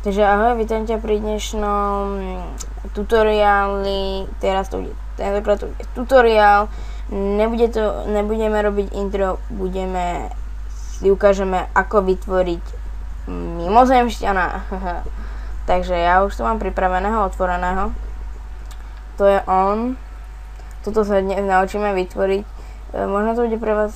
Takže ahoj, vítam ťa pri dnešnom tutoriáli. Teraz to bude, tentokrát to bude tutoriál. Nebudeme robiť intro, si ukážeme, ako vytvoriť mimozemšťana. Takže ja už to mám pripraveného, otvoreného. To je on. Toto sa dnes naučíme vytvoriť. Možno to bude pre vás,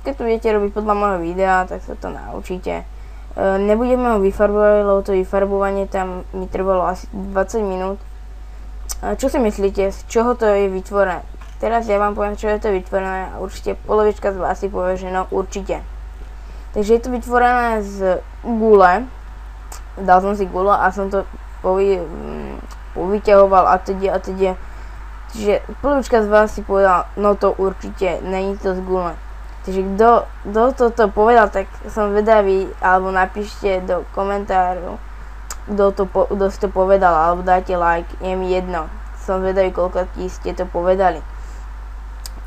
keď to budete robiť podľa môjho videa, tak sa to naučíte. Nebudeme ho vyfarbovať, lebo to vyfarbovanie tam mi trvalo asi 20 minút. Čo si myslíte, z čoho to je vytvorené? Teraz ja vám poviem, čo je to vytvorené a určite polovička z vás si povie, že no určite. Takže je to vytvorené z gule. Dal som si gule a som to povyťahoval a teda. Čiže polovička z vás si povedal, no to určite není to z gule. Takže kto toto povedal, tak som vedavý, alebo napíšte do komentáru, kto si to povedal, alebo dajte like, je mi jedno. Som vedavý, koľko ste to povedali.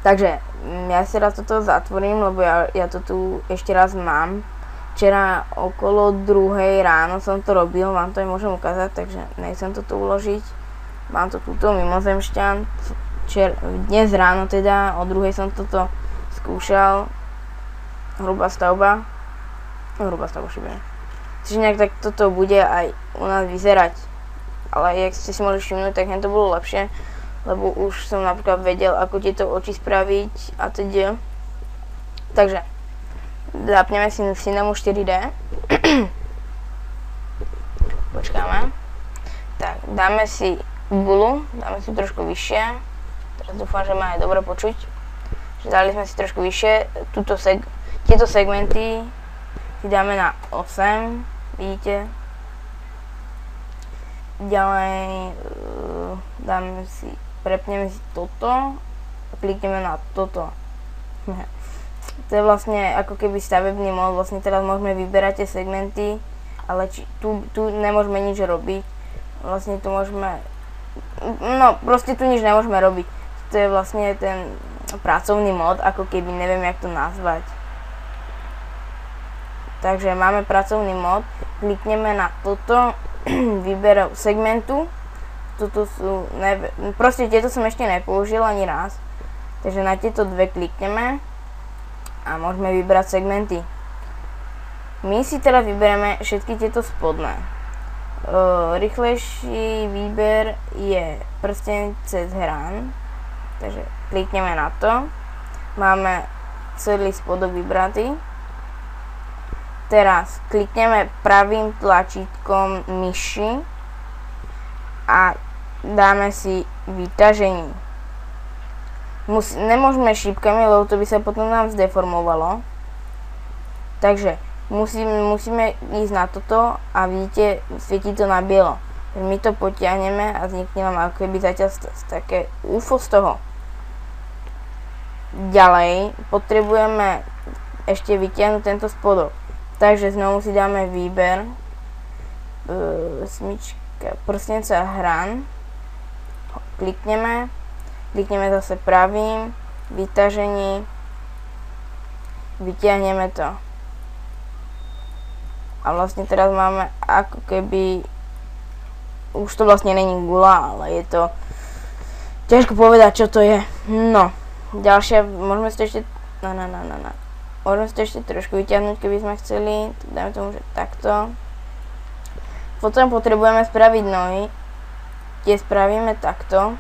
Takže ja si raz toto zatvorím, lebo ja to tu ešte raz mám. Včera okolo 2:00 ráno som to robil, vám to aj môžem ukázať, takže nechcem to tu uložiť. Mám to túto mimozemšťan. Dnes ráno teda, o 2:00 som toto skúšal. Hrubá stavba šibene. Čiže nejak tak toto bude aj u nás vyzerať. Ale jak ste si mohli všimnúť, tak to bolo lepšie, lebo už som napríklad vedel, ako tieto oči spraviť a teda. Takže zapneme si Cinema 4D. Počkáme. Tak, dáme si gulu, dáme si trošku vyššie. Teraz dúfam, že ma aj dobre počuť. Dali sme si trošku vyššie, tieto segmenty si dáme na 8, vidíte. Ďalej prepneme si toto a klikneme na toto. To je vlastne ako keby stavebný mód, vlastne teraz môžeme vyberať tie segmenty, ale tu nemôžeme nič robiť. Vlastne tu môžeme, no proste tu nič nemôžeme robiť. To je vlastne ten pracovný mód, ako keby, neviem jak to nazvať. Takže máme pracovný mód, klikneme na toto, výber segmentu, proste tieto som ešte nepoužil ani raz, takže na tieto dve klikneme a môžeme vybrať segmenty. My si teraz vyberieme všetky tieto spodné. Rýchlejší výber je prsteň cez hrán, takže klikneme na to, máme celý spodok vybratý. Teraz klikneme pravým tlačítkom myši a dáme si vyťaženie. Nemôžeme šípkami, lebo to by sa potom nám zdeformovalo. Takže musíme ísť na toto a vidíte, svietí to na bielo. My to potiahneme a vznikne nám ako keby zatiaľ také UFO z toho. Ďalej potrebujeme ešte vytiahnuť tento spodok. Takže znovu si dáme výber, prstenca hran, klikneme zase pravým, vyťažení, vytiahneme to. A vlastne teraz máme ako keby, už to vlastne není gula, ale je to ťažko povedať, čo to je. No. Ďalšia, môžeme si to ešte, môžeme si to ešte trošku vyťahnuť, keby sme chceli, dajme tomu, že takto. Potom potrebujeme spraviť nohy, tie spravíme takto.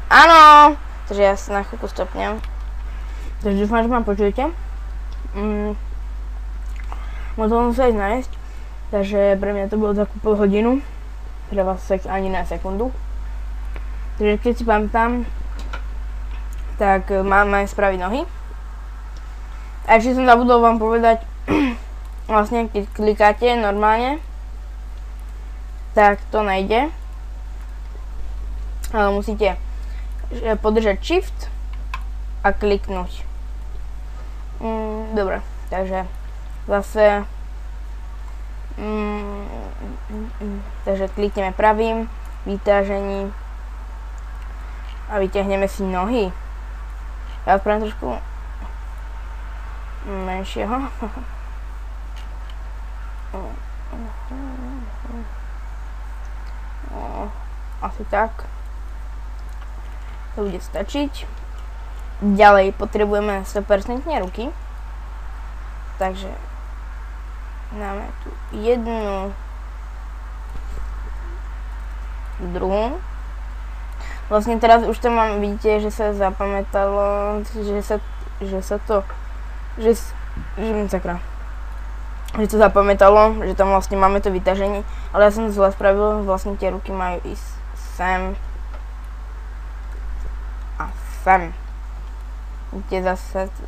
Áno! Takže ja sa na chvíľku stopnem. Takže dúfam, že ma počujete. Musel som sa ísť nájsť, takže pre mňa to bolo takú pol hodinu, pre vás ani na sekundu. Takže keď si pamätám, tak máme spraviť nohy. A ešte som zabudol vám povedať, vlastne keď klikáte normálne, tak to nejde. Ale musíte podržať Shift a kliknúť. Dobre, takže zase takže klikneme pravým, vyťažení a vyťahneme si nohy. Ja spravím trošku menšieho. asi tak. To bude stačiť. Ďalej potrebujeme 100% ruky. Takže dáme tu jednu, druhú. Vlastne teraz už to mám, vidíte, že sa zapamätalo, že to zapamätalo, že tam vlastne máme to vyťaženie, ale ja som to zle spravil, vlastne tie ruky majú ísť sem a sem. Vidíte,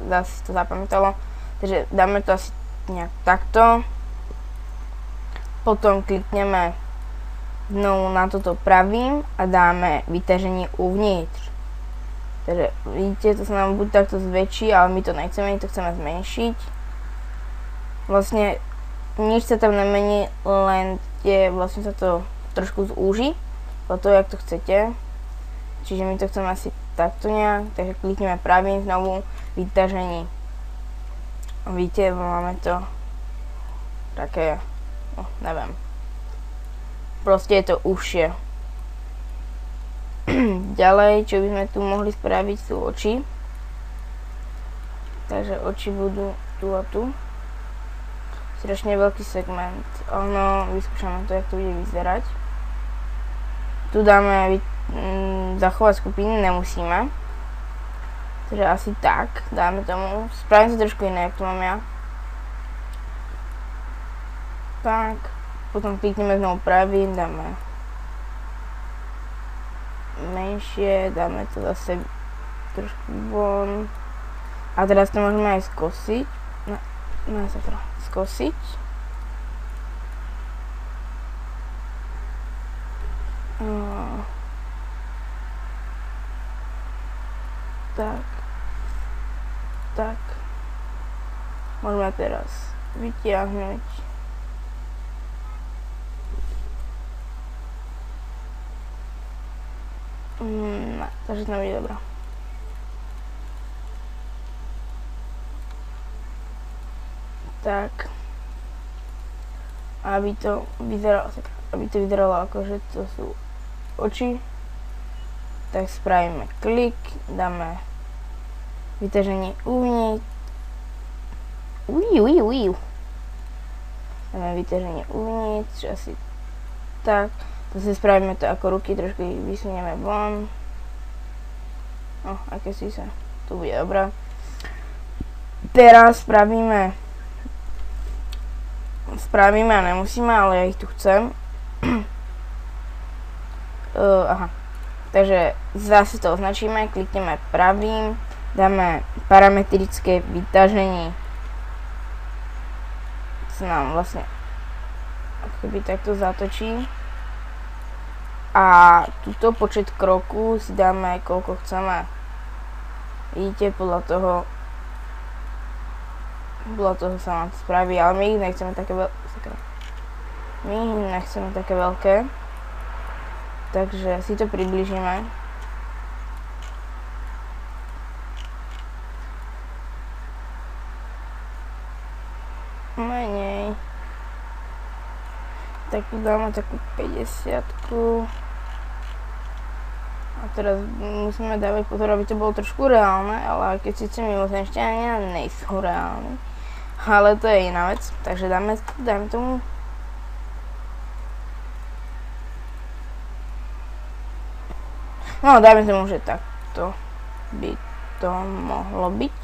zase to zapamätalo, takže dáme to asi nejak takto, potom klikneme znovu na toto pravým a dáme vyťaženie uvnitř. Takže vidíte, to sa nám buď takto zväčší, ale my to nechceme, my to chceme zmenšiť. Vlastne nič sa tam nemení, len vlastne sa to trošku zúži, podľa toho, jak to chcete. Čiže my to chceme asi takto nejak, takže klikneme pravým znovu, vyťažení. Vidíte, máme to také, no neviem. Proste je to užšie. Ďalej, čo by sme tu mohli spraviť, sú oči. Takže oči budú tu a tu. Strašne veľký segment. Ono, vyskúšame to, jak to bude vyzerať. Tu dáme zachovať skupiny, nemusíme. Takže asi tak, dáme tomu. Spravím to trošku iné, jak to mám ja. Tak. Potom klikneme znovu pravým, dáme menšie, dáme to zase trošku von. A teraz to môžeme aj skosiť. Skosiť. Tak. Môžeme teraz vytiahnuť. Takže to bude dobré. Tak. Aby to vyzeralo ako, že to sú oči, tak spravíme klik, dáme vyťaženie uvnitř. Dáme vyťaženie uvnitř, asi tak. Zase spravíme to ako ruky, trošku ich vysunieme von. No, aké si sa, to bude dobré. Teraz spravíme a nemusíme, ale ja ich tu chcem. Aha, takže zase to označíme, klikneme pravým, dáme parametrické vyťaženie. To nám vlastne akoby takto zatočí. A túto počet kroku si dáme koľko chceme. Vidíte, podľa toho sa nám to spraví, ale my ich nechceme také veľké. Takže si to približíme. Menej. Tak tu dáme takú 50-ku. A teraz musíme dávať pozor, aby to bolo trošku reálne, ale keď síce mimozemšťania nejsú reálni. Ale to je iná vec, takže dáme tomu. No, dajme tomu, že takto by to mohlo byť.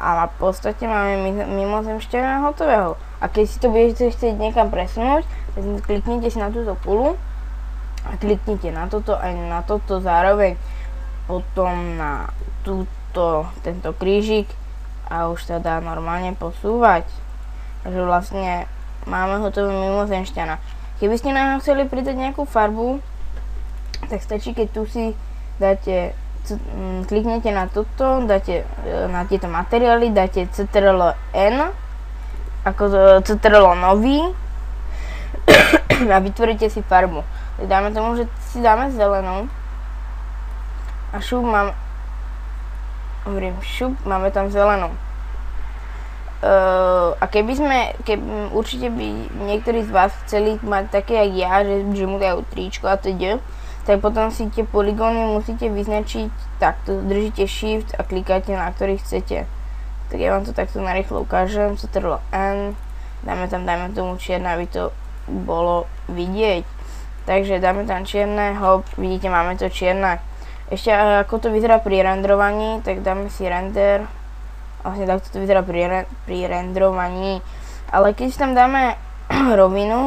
A v podstate máme mimozemšťania hotového. A keď si to budete chcieť niekam presunúť, tak kliknite si na túto pulu a kliknite na toto aj na toto zároveň, potom na tento krížik a už sa dá normálne posúvať. Takže vlastne máme hotový mimozemšťana. Keby ste nám chceli pridať nejakú farbu, tak stačí, keď tu si dáte, kliknete na toto, dáte na tieto materiály, dáte CTRL-N ako CTRL nový a vytvoríte si farbu. Dáme tomu, že si dáme zelenú a máme tam zelenú. určite by niektorí z vás chceli mať také jak ja, že mu dajú tričko a teda, tak potom si tie poligóny musíte vyznačiť takto, držíte shift a klikáte na ktorý chcete. Tak ja vám to takto narýchlo ukážem, Ctrl N, dáme tam, dajme tomu čierne, aby to bolo vidieť. Takže dáme tam čierne, hop, vidíte, máme to čierne. Ešte ako to vyzerá pri renderovaní, tak dáme si render. Vlastne takto to vyzerá pri renderovaní. Ale keď si tam dáme rovinu,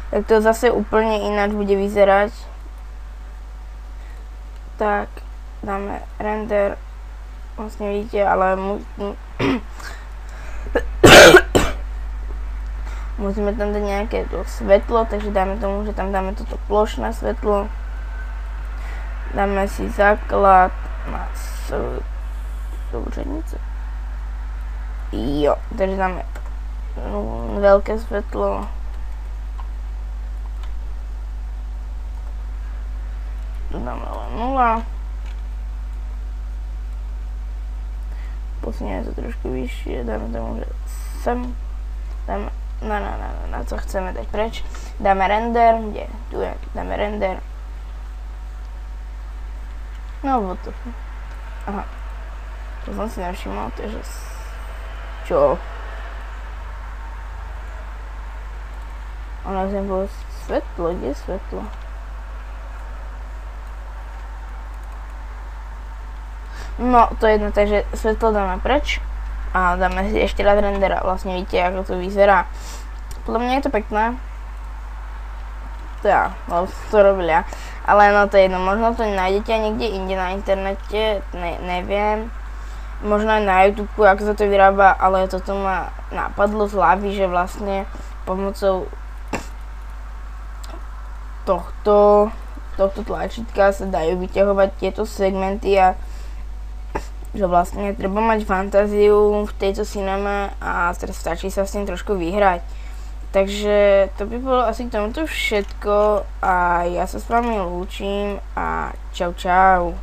tak to zase úplne ináč bude vyzerať. Tak dáme render. Vlastne vidíte, ale musíme tam dať nejaké to svetlo, takže dáme tomu, že tam dáme toto plošné svetlo. Dáme si základ na súčetnice. Jo, takže dáme veľké svetlo. Tu dáme len 0. Posunieme to trošku vyššie, dáme tomu, že sem. Dáme, na co chceme dať preč. Dáme render, kde? Tu je, dáme render. No, what the fuck. Aha. To som si nevšimol, takže... Čo? Ono sem bolo svetlo, kde je svetlo? No, to je jedno, takže svetlo dáme preč. A dáme si ešte raz render a vlastne vidíte, ako to vyzerá. Podľa mňa je to pekné. Ja, to robili ja. Ale no to je jedno, možno to nájdete aj niekde inde na internete, neviem. Možno aj na YouTube, ako sa to vyrába, ale toto ma napadlo z hlavy, že vlastne pomocou tohto tlačítka sa dajú vyťahovať tieto segmenty a že vlastne treba mať fantáziu v tejto cineme a stačí sa s tým trošku vyhrať. Takže to by bolo asi k tomuto všetko a ja sa s vami lúčim a čau čau.